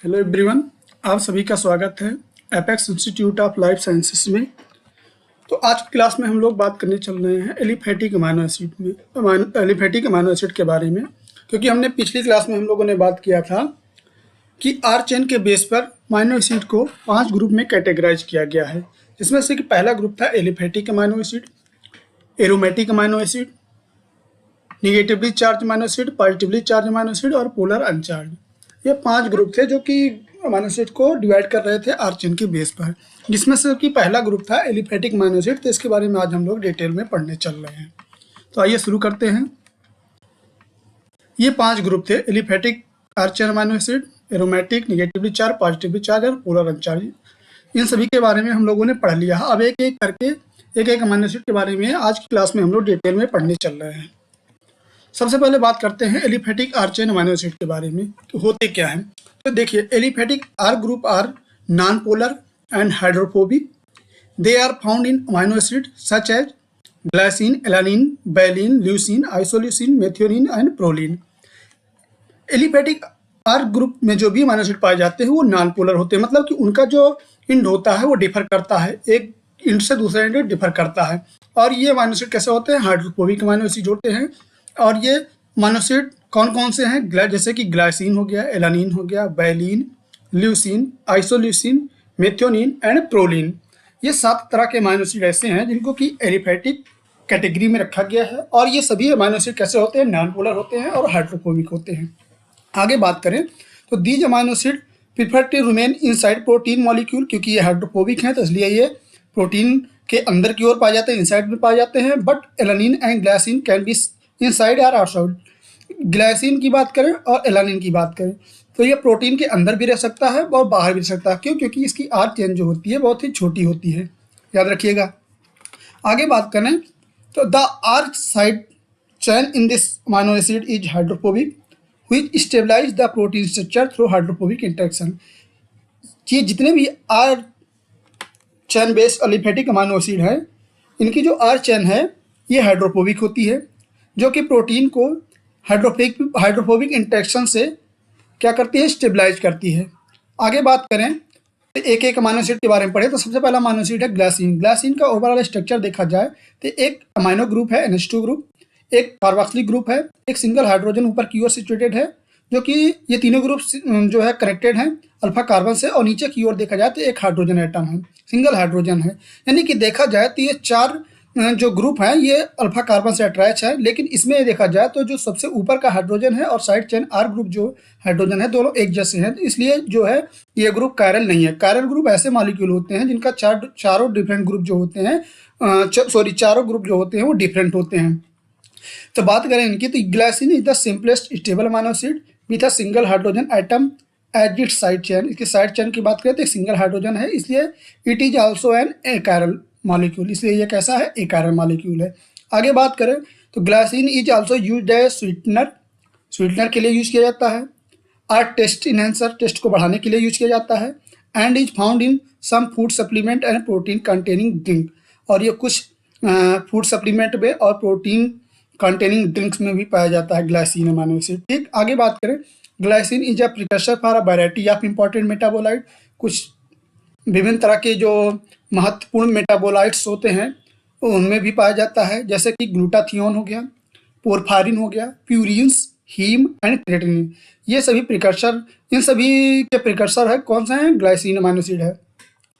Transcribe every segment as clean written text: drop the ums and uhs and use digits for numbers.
Hello everyone, आप सभी का स्वागत है apex institute of life sciences में। तो आज की क्लास में हम लोग बात करने चल रहे हैं एलिफैटिक अमाइनो एसिड के बारे में। क्योंकि हमने पिछली क्लास में हम लोगों ने बात किया था कि आर चेन के बेस पर अमाइनो एसिड को 5 ग्रुप में कैटेगराइज किया गया है, जिसमें से कि पहला ग्रुप था aliphatic amino acid, aromatic amino acid, negatively charge amino acid, positively charge amino acid और पोलर अनचार्ज। ये 5 ग्रुप थे जो कि अमाइनो एसिड को डिवाइड कर रहे थे आर चेन के बेस पर, जिसमें से कि पहला ग्रुप था एलिफैटिक अमाइनो एसिड। तो इसके बारे में आज हम लोग डिटेल में पढ़ने चल रहे हैं। तो आइए शुरू करते हैं। ये 5 ग्रुप थे aliphatic R chain amino acid, aromatic, negatively charge, positively charge और पोलर अनचार्ज। इन सभी के बारे में हम लोगों ने पढ़ लिया। अब एक एक करके एक अमाइनो एसिड के बारे में आज की क्लास में हम लोग डिटेल में पढ़ने चल रहे हैं। सबसे पहले बात करते हैं aliphatic R chain amino acid के बारे में कि होते क्या हैं। तो देखिए, aliphatic R group are non polar and hydrophobic. They are found in amino acid such as glycine, alanine, valine, leucine, isoleucine, methionine and proline. Aliphatic R group में जो भी अमाइनो एसिड पाए जाते हैं वो नॉन पोलर होते हैं, मतलब कि उनका जो इंड होता है वो डिफर करता है, एक इंड से दूसरे इंड डिफर करता है। और ये अमाइनो एसिड कैसे होते हैं? हाइड्रोफोबिक अमाइनो एसिड होते हैं। और ये अमाइनो एसिड कौन कौन से हैं? जैसे कि ग्लाइसिन हो गया, एलानिन हो गया, valine, leucine, isoleucine, methionine and proline. ये 7 तरह के अमाइनो एसिड ऐसे हैं जिनको कि एलिफैटिक कैटेगरी में रखा गया है। और ये सभी अमाइनो एसिड कैसे होते हैं? नॉन पोलर होते हैं और हाइड्रोफोबिक होते हैं। आगे बात करें तो these amino acid prefer to remain inside protein molecule. क्योंकि ये हाइड्रोफोबिक हैं तो इसलिए ये प्रोटीन के अंदर की ओर पाए जाते हैं, इनसाइड में पाए जाते हैं। But alanine and glycine can be inside और आउटसाइड। ग्लाइसिन की बात करें और एलानिन की बात करें तो ये प्रोटीन के अंदर भी रह सकता है और बाहर भी रह सकता है। क्यों? क्योंकि इसकी आर चेन जो होती है बहुत ही छोटी होती है, याद रखिएगा। आगे बात करें तो the R side chain in this amino acid is hydrophobic which stabilize the protein structure through hydrophobic interaction. ये जितने भी R chain based aliphatic amino acid है, इनकी जो आर चेन है ये हाइड्रोफोबिक होती है, जो कि प्रोटीन को हाइड्रोफोबिक इंटरेक्शन से क्या करती है? स्टेबलाइज करती है। आगे बात करें तो एक एक अमाइनो एसिड के बारे में पढ़े तो सबसे पहला अमाइनो एसिड है ग्लाइसिन। ग्लाइसिन का ओवरऑल स्ट्रक्चर देखा जाए तो एक अमाइनो ग्रुप है NH2 ग्रुप, एक कार्बोक्सिलिक ग्रुप है, एक सिंगल हाइड्रोजन ऊपर की ओर सिचुएटेड है, जो कि ये तीनों ग्रुप जो है कनेक्टेड हैं अल्फा कार्बन से। और नीचे की ओर देखा जाए तो एक हाइड्रोजन एटम है, सिंगल हाइड्रोजन है। यानी कि देखा जाए तो ये 4 जो ग्रुप हैं ये अल्फा कार्बन से अटैच है। लेकिन इसमें देखा जाए तो जो सबसे ऊपर का हाइड्रोजन है और साइड चेन आर ग्रुप जो हाइड्रोजन है दोनों एक जैसे हैं, तो इसलिए जो है ये ग्रुप कायरल नहीं है। कायरल ग्रुप ऐसे मॉलिक्यूल होते हैं जिनका चारों डिफरेंट ग्रुप जो होते हैं, चारों ग्रुप जो होते हैं वो डिफरेंट होते हैं। तो बात करें इनकी तो glycine is the simplest stable amino acid with a single hydrogen atom as its side chain. इसकी साइड चेन की बात करें तो एक सिंगल हाइड्रोजन है, इसलिए it is also an achiral molecule, इसलिए ये कैसा है? एकायरल मॉलिक्यूल है। आगे बात करें तो glycine is also used as sweetener के लिए यूज किया जाता है। और टेस्ट इनहेंसर, टेस्ट को बढ़ाने के लिए यूज किया जाता है। And is found in some food supplement and protein containing drink. और ये कुछ फूड सप्लीमेंट में और प्रोटीन कंटेनिंग ड्रिंक्स में भी पाया जाता है ग्लाइसिन अमाइनो एसिड। ठीक, आगे बात करें glycine is a precursor for a variety of important metabolite. कुछ विभिन्न तरह के जो महत्वपूर्ण मेटाबोलाइट्स होते हैं उनमें भी पाया जाता है, जैसे कि ग्लूटाथियोन हो गया, पोरफायरिन हो गया, प्यूरिन्स, हीम एंड क्रेटिनिन। ये सभी प्रिकर्सर, इन सभी के प्रिकर्सर है कौन सा है? ग्लाइसिन अमाइनो एसिड है।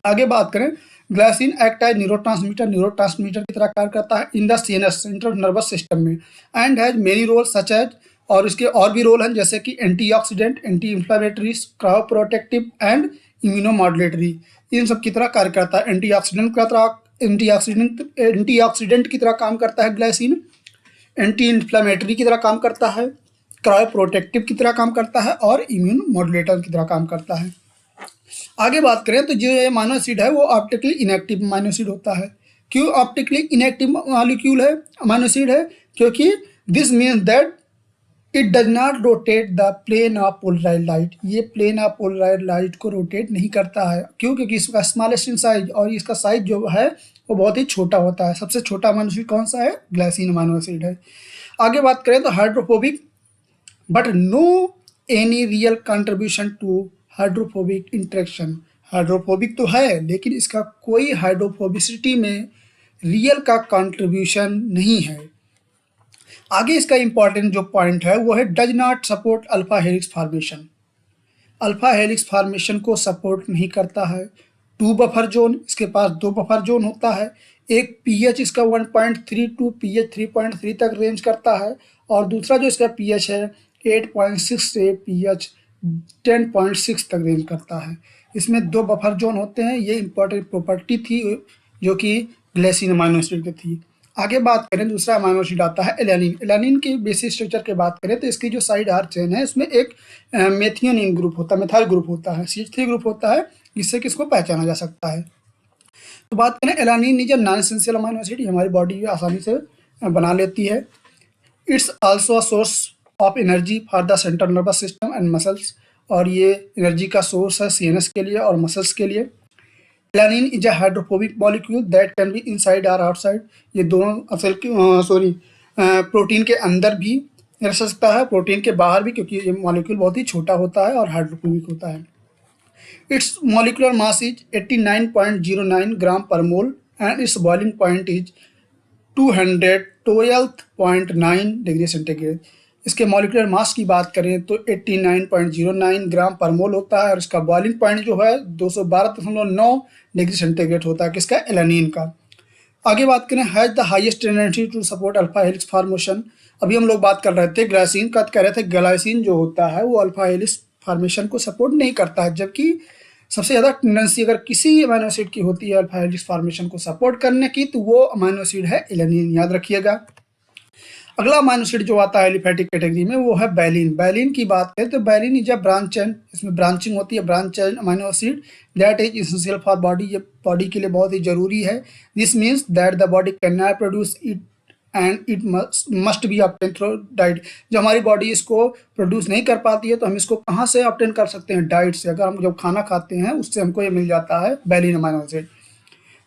आगे बात करें ग्लाइसिन एक्ट एज न्यूरोट्रांसमीटर की तरह कार्य करता है in the CNS, central nervous system में। And has many role such as, और इसके और भी रोल हैं जैसे कि antioxidant, anti inflammatory, cryo protective and immunomodulatory. इन सब की तरह कार्य करता है। एंटीऑक्सीडेंट की तरह काम करता है ग्लाइसिन, एंटी इंफ्लेमेटरी की तरह काम करता है, क्रायो प्रोटेक्टिव की तरह काम करता है और इम्यून मॉड्यूलेटर की तरह काम करता है। आगे बात करें तो जो ये अमाइनो एसिड है वो ऑप्टिकली इनएक्टिव अमाइनो एसिड होता है। क्यों ऑप्टिकली इनएक्टिव मॉलिक्यूल है, अमाइनो एसिड है? क्योंकि this means that it does not rotate the plane of polarize light. ये प्लेन ऑफ पोलराइज लाइट को रोटेट नहीं करता है। क्यों? क्योंकि इसका स्मॉलेस्ट इन साइज, और इसका साइज जो है वो बहुत ही छोटा होता है। सबसे छोटा अमाइनो एसिड कौन सा है? ग्लाइसिन अमाइनो एसिड है। आगे बात करें तो hydrophobic but no any real contribution to hydrophobic interaction. Hydrophobic तो है लेकिन इसका कोई हाइड्रोफोबिसिटी में रियल का कंट्रीब्यूशन नहीं है। आगे इसका इंपॉर्टेंट जो पॉइंट है वो है does not support alpha helix formation. Alpha helix formation को सपोर्ट नहीं करता है। टू बफर जोन, इसके पास दो बफर जोन होता है। एक पीएच इसका 1.3 टू पीएच 3.3 तक रेंज करता है और दूसरा जो इसका पीएच है 8.6 से पीएच 10.6 तक रेंज करता है। इसमें दो बफर जोन होते हैं। ये इंपॉर्टेंट प्रॉपर्टी थी जो कि ग्लाइसिन अमाइनो एसिड की थी। आगे बात करें दूसरा अमाइनो एसिड आता है एलानिन। एलानिन की बेसिक स्ट्रक्चर की बात करें तो इसकी जो साइड आर चेन है इसमें एक मेथियोनिन ग्रुप होता है, मेथाइल ग्रुप होता है, CH3 ग्रुप होता है, जिससे कि इसको पहचाना जा सकता है। तो बात करें alanine is non essential amino acid, हमारी बॉडी आसानी से बना लेती है। It's also a source of energy for the central nervous system and muscles, और ये एनर्जी का सोर्स है CNS के लिए और मसल्स के लिए। Alanine is a hydrophobic molecule that can be inside और आउटसाइड। ये दोनों सेल की प्रोटीन के अंदर भी रह सकता है, प्रोटीन के बाहर भी, क्योंकि ये मॉलिक्यूल बहुत ही छोटा होता है और हाइड्रोफोबिक होता है। इट्स मॉलिक्यूलर मास इज 89.09 ग्राम पर mole and it's boiling point is 212.9 degree centigrade. इसके मॉलिक्यूलर मास की बात करें तो 89.09 ग्राम पर मोल होता है और इसका बॉइलिंग पॉइंट जो है 212.9 डिग्री सेंटीग्रेड होता है, किसका, एलानिन का। आगे बात करें has the highest tendency to support alpha helix formation. अभी हम लोग बात कर रहे थे ग्लाइसिन का, कह रहे थे ग्लाइसिन जो होता है वो अल्फा हेलिक्स फॉर्मेशन को सपोर्ट नहीं करता है, जबकि सबसे ज़्यादा टेंडेंसी अगर किसी अमाइनो एसिड की होती है अल्फा हेलिक्स फॉर्मेशन को सपोर्ट करने की तो वो अमाइनो एसिड है एलानिन, याद रखिएगा। अगला अमाइनो एसिड जो आता है एलिफेटिक कैटेगरी में वो है बैलिन। बैलिन की बात करें तो baleen is a branch chain, इसमें ब्रांचिंग होती है, branch chain amino acid that is essential for body, ये बॉडी के लिए बहुत ही जरूरी है। This means that the body can not produce it and it must be obtain through diet. जो हमारी बॉडी इसको प्रोड्यूस नहीं कर पाती है तो हम इसको कहाँ से ऑब्टेन कर सकते हैं, डाइट से। अगर हम जब खाना खाते हैं उससे हमको ये मिल जाता है baleen amino acid.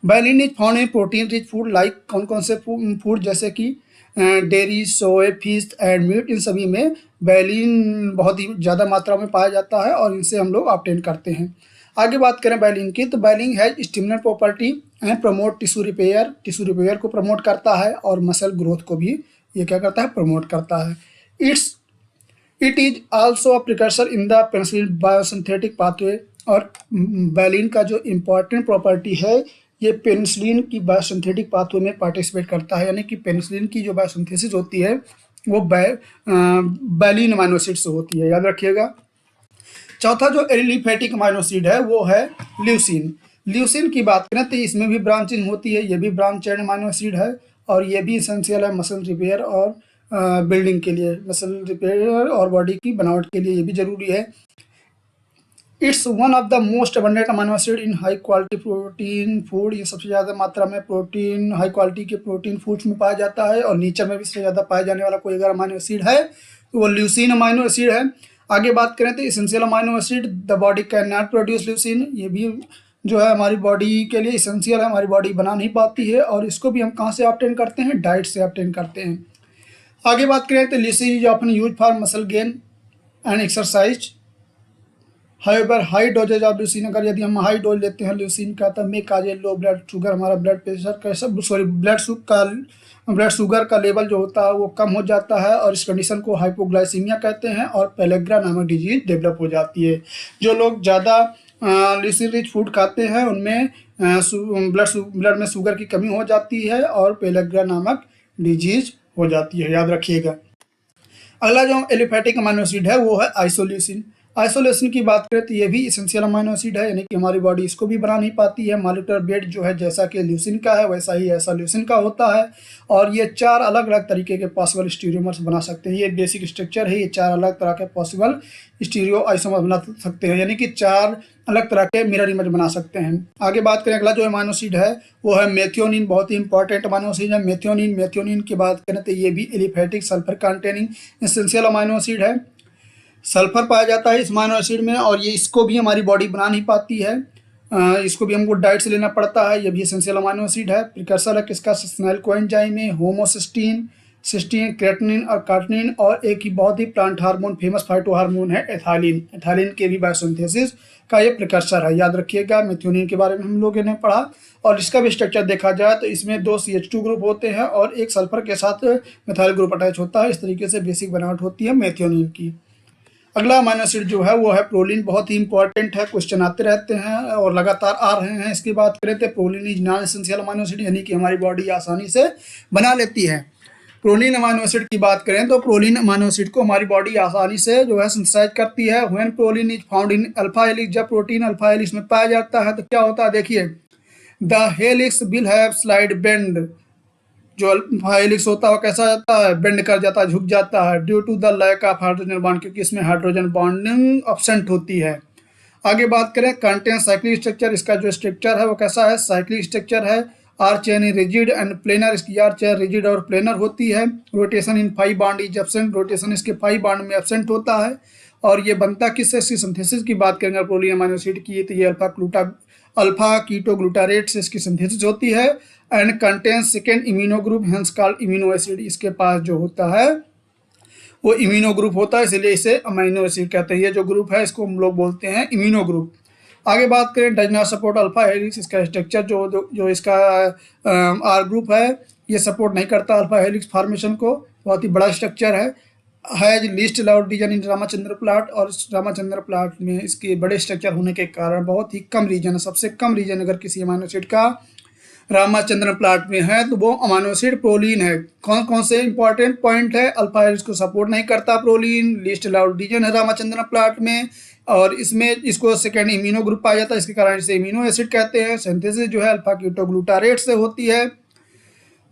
Baleen is found in protein rich food, like कौन कौन से फूड, जैसे कि डेयरी, सोए, फिश एंड मीट, इन सभी में बैलिन बहुत ही ज़्यादा मात्रा में पाया जाता है और इनसे हम लोग ऑब्टेन करते हैं। आगे बात करें बैलिन की तो baleen has stimulant property and promote tissue repair, tissue repair को प्रमोट करता है और मसल ग्रोथ को भी ये क्या करता है, प्रमोट करता है। It is also a precursor in the penicillin biosynthetic pathway, और बैलिन का जो इम्पॉर्टेंट प्रॉपर्टी है ये पेनिसिलिन की बायोसिंथेटिक पाथवे में पार्टिसिपेट करता है, यानी कि पेनिसिलिन की जो बायोसिंथेसिस होती है वो बैलिन अमाइनो एसिड से होती है, याद रखिएगा। चौथा जो एलिफेटिक अमाइनो एसिड है वो है ल्यूसीन। ल्यूसीन की बात करें तो इसमें भी ब्रांचिंग होती है, ये भी ब्रांच चेन अमाइनो एसिड है और ये भी इसेंशियल है मसल रिपेयर और बिल्डिंग के लिए, मसल रिपेयर और बॉडी की बनावट के लिए ये भी जरूरी है। It's one of the most abundant amino acid in high quality protein food, ये सबसे ज़्यादा मात्रा में प्रोटीन, हाई क्वालिटी के प्रोटीन फूड्स में पाया जाता है और नेचर में भी सबसे ज़्यादा पाया जाने वाला कोई अगर अमाइनो एसिड है तो वो ल्यूसीन अमाइनो एसिड है। आगे बात करें तो essential amino acid, the body can not produce leucine, ये भी जो है हमारी बॉडी के लिए इसेंशियल है, हमारी बॉडी बना नहीं पाती है और इसको भी हम कहाँ से ऑब्टेन करते हैं, डाइट से ऑब्टेन करते हैं। आगे बात करें तो leucine is often use for muscle gain and exercise. However high doses of leucine, अगर यदि हम हाई डोज लेते हैं ल्यूसीन का तो हमें काजे लो ब्लड शुगर, हमारा ब्लड प्रेशर का ब्लड शुगर का लेवल जो होता है वो कम हो जाता है और इस कंडीशन को हाइपोग्लाइसीमिया कहते हैं और पेलेग्रा नामक डिजीज डेवलप हो जाती है। जो लोग ज़्यादा ल्यूसीन रिच फूड खाते हैं उनमें ब्लड में शुगर की कमी हो जाती है और पेलेग्रा नामक डिजीज हो जाती है, याद रखिएगा। अगला जो एलिफेटिक अमाइनो एसिड है वो है आइसोल्यूसिन। आइसोलेशन की बात करें तो ये भी इसेंशियल अमाइनो एसिड है, यानी कि हमारी बॉडी इसको भी बना नहीं पाती है। मॉलिक्यूलर वेट जो है जैसा कि ल्यूसिन का है वैसा ही आइसोल्यूसिन का होता है और ये 4 अलग अलग तरीके के पॉसिबल स्टीरियोमर्स बना सकते हैं। ये बेसिक स्ट्रक्चर है, ये 4 अलग तरह के पॉसिबल स्टीरियो आइसोमर बना सकते हैं, यानी कि 4 अलग तरह के मिरर इमेज बना सकते हैं। आगे बात करें अगला जो अमाइनो एसिड है वो है मेथियोनिन, बहुत ही इंपॉर्टेंट अमाइनो एसिड है मेथियोनिन। मेथियोनिन की बात करें तो ये भी aliphatic sulphur containing essential amino acid है। सल्फर पाया जाता है इस अमाइनो एसिड में और ये इसको भी हमारी बॉडी बना नहीं पाती है, इसको भी हमको डाइट से लेना पड़ता है। ये भी एसेंशियल अमाइनो एसिड है। प्रिकर्सर है किसका, सस्टेनाइल कोएंजाइम में होमोसिस्टीन सिस्टीन, क्रेटिनिन और कार्टिनिन, और एक ही बहुत ही plant hormone, famous phyto hormone है एथाइलिन। एथाइलिन के भी बायोसिंथेसिस का ये प्रिकर्सर है। याद रखिएगा, मेथियोनिन के बारे में हम लोगों ने पढ़ा। और इसका भी स्ट्रक्चर देखा जाए तो इसमें 2 CH2 ग्रुप होते हैं और एक सल्फर के साथ मिथाइल ग्रुप अटैच होता है। इस तरीके से बेसिक बनावट होती है मेथियोनिन की। अगला अमीनो एसिड जो है वो है प्रोलीन। बहुत ही इंपॉर्टेंट है, क्वेश्चन आते रहते हैं और लगातार आ रहे हैं। इसकी बात करें तो proline is non essential amino acid, यानी कि हमारी बॉडी आसानी से बना लेती है। प्रोलीन अमीनो एसिड की बात करें तो प्रोलीन अमीनो एसिड को हमारी बॉडी आसानी से जो है सिंथेसाइज करती है। When proline is found in alpha helix, जब प्रोटीन अल्फा हेलिक्स में पाया जाता है तो क्या होता है, देखिए, the helix will have slide bend. जो अल्फा हेलिक्स होता है वो कैसा जाता है, बेंड कर जाता है, झुक जाता है, due to the lack of hydrogen bond, क्योंकि इसमें हाइड्रोजन बॉन्डिंग एब्सेंट होती है। आगे बात करें कंटेंट साइक्लिक स्ट्रक्चर, इसका जो स्ट्रक्चर है वो कैसा है, साइक्लिक स्ट्रक्चर है। R chain rigid and planar, इसकी आर चेन रिजिड और प्लेनर होती है। Rotation in 5 bond is absent, rotation इसके 5 बॉन्ड में एब्सेंट होता है। और ये बनता किससे, इसकी सिंथेसिस की बात करेंगे प्रोलीन अमीनो एसिड की, तो ये अल्फा कीटोग्लूटारेट से इसकी सिंथेसिस होती है। And contains second immuno group, hence called immuno acid. इसके पास जो होता है वो इम्यूनो ग्रुप होता है, इसलिए इसे अमीनो एसिड कहते हैं। ये जो ग्रुप है इसको हम लोग बोलते हैं इम्यूनो ग्रुप। आगे बात करें does not support alpha helix, इसका स्ट्रक्चर जो इसका आर ग्रुप है ये सपोर्ट नहीं करता अल्फा हेलिक्स फॉर्मेशन को। बहुत ही बड़ा स्ट्रक्चर है। Has least allowed reason in Ramachandra plot, और रामाचंद्र प्लॉट में इसके बड़े स्ट्रक्चर होने के कारण बहुत ही कम रीजन है। सबसे कम रीजन अगर किसी अमीनो एसिड का रामाचंद्रन प्लॉट में है तो वो अमीनो एसिड प्रोलीन है। कौन कौन से इंपॉर्टेंट पॉइंट है, अल्फा हेलिक्स को सपोर्ट नहीं करता प्रोलीन, लीस्ट अलाउड रीजन है रामाचंद्रन प्लॉट में, और इसमें इसको सेकेंड इम्यूनो ग्रुप पाया जाता है, इसके कारण इसे इम्यूनो एसिड कहते हैं। सिंथेसिस जो है अल्फा कीटोग्लूटारेट से होती है।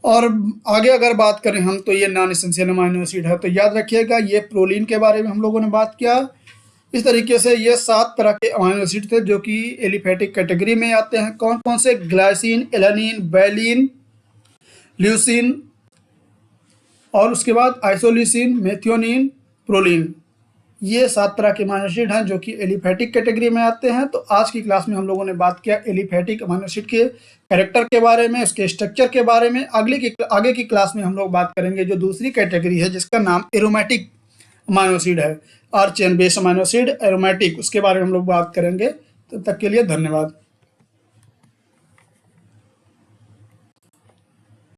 और आगे अगर बात करें हम तो ये नॉन एसेंशियल अमीनो एसिड है। तो याद रखिएगा ये प्रोलीन के बारे में हम लोगों ने बात किया। इस तरीके से ये 7 तरह के अमीनो एसिड थे जो कि एलिफेटिक कैटेगरी में आते हैं। कौन कौन से, ग्लाइसिन, एलानिन, वैलिन, ल्यूसिन, और उसके बाद आइसोल्यूसिन, मेथियोनिन, प्रोलीन। ये 7 तरह के अमीनो एसिड हैं जो कि एलिफेटिक कैटेगरी में आते हैं। तो आज की क्लास में हम लोगों ने बात किया एलिफेटिक अमीनो एसिड के कैरेक्टर के बारे में, उसके स्ट्रक्चर के बारे में। आगे की क्लास में हम लोग बात करेंगे जो दूसरी कैटेगरी है जिसका नाम एरोमेटिक अमीनो एसिड है, R chain based amino acid aromatic, उसके बारे में हम लोग बात करेंगे। तब तक के लिए धन्यवाद।